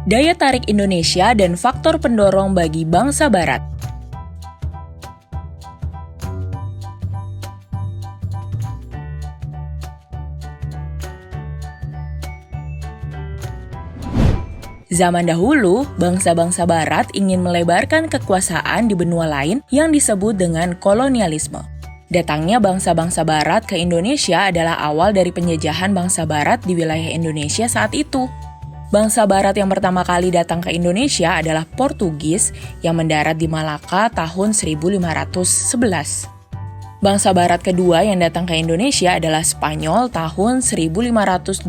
Daya tarik Indonesia dan faktor pendorong bagi bangsa Barat. Zaman dahulu, bangsa-bangsa Barat ingin melebarkan kekuasaan di benua lain yang disebut dengan kolonialisme. Datangnya bangsa-bangsa Barat ke Indonesia adalah awal dari penjajahan bangsa Barat di wilayah Indonesia saat itu. Bangsa Barat yang pertama kali datang ke Indonesia adalah Portugis yang mendarat di Malaka tahun 1511. Bangsa Barat kedua yang datang ke Indonesia adalah Spanyol tahun 1521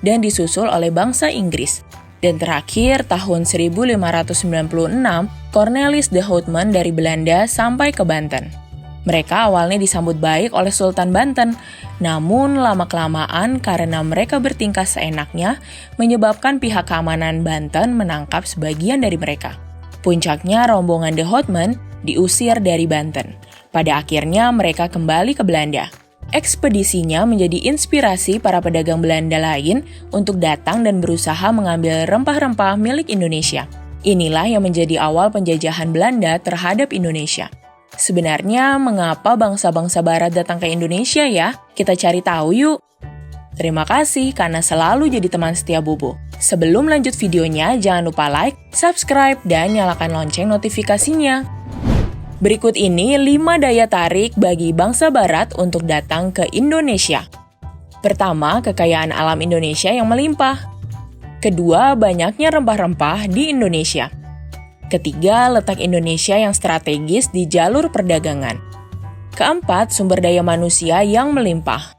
dan disusul oleh bangsa Inggris. Dan terakhir, tahun 1596, Cornelis de Houtman dari Belanda sampai ke Banten. Mereka awalnya disambut baik oleh Sultan Banten, namun lama-kelamaan karena mereka bertingkah seenaknya, menyebabkan pihak keamanan Banten menangkap sebagian dari mereka. Puncaknya, rombongan de Houtman diusir dari Banten. Pada akhirnya, mereka kembali ke Belanda. Ekspedisinya menjadi inspirasi para pedagang Belanda lain untuk datang dan berusaha mengambil rempah-rempah milik Indonesia. Inilah yang menjadi awal penjajahan Belanda terhadap Indonesia. Sebenarnya, mengapa bangsa-bangsa Barat datang ke Indonesia ya? Kita cari tahu yuk! Terima kasih karena selalu jadi teman setia Bobo. Sebelum lanjut videonya, jangan lupa like, subscribe, dan nyalakan lonceng notifikasinya. Berikut ini 5 daya tarik bagi bangsa Barat untuk datang ke Indonesia. Pertama, kekayaan alam Indonesia yang melimpah. Kedua, banyaknya rempah-rempah di Indonesia. Ketiga, letak Indonesia yang strategis di jalur perdagangan. Keempat, sumber daya manusia yang melimpah.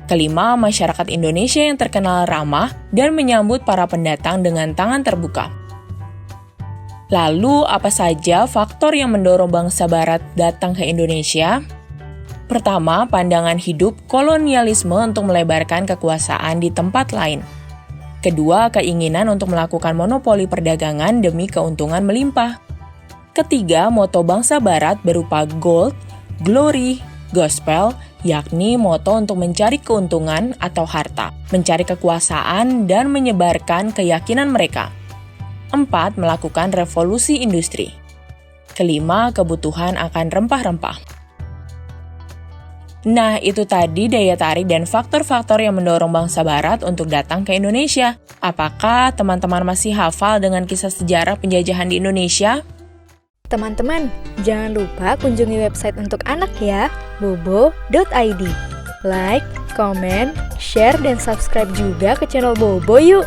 Kelima, masyarakat Indonesia yang terkenal ramah dan menyambut para pendatang dengan tangan terbuka. Lalu, apa saja faktor yang mendorong bangsa Barat datang ke Indonesia? Pertama, pandangan hidup kolonialisme untuk melebarkan kekuasaan di tempat lain. Kedua, keinginan untuk melakukan monopoli perdagangan demi keuntungan melimpah. Ketiga, moto bangsa Barat berupa gold, glory, gospel, yakni moto untuk mencari keuntungan atau harta, mencari kekuasaan, dan menyebarkan keyakinan mereka. 4. Melakukan revolusi industri. Kelima, kebutuhan akan rempah-rempah. Nah, itu tadi daya tarik dan faktor-faktor yang mendorong bangsa Barat untuk datang ke Indonesia. Apakah teman-teman masih hafal dengan kisah sejarah penjajahan di Indonesia? Teman-teman, jangan lupa kunjungi website untuk anak ya, bobo.id. Like, comment, share, dan subscribe juga ke channel Bobo yuk!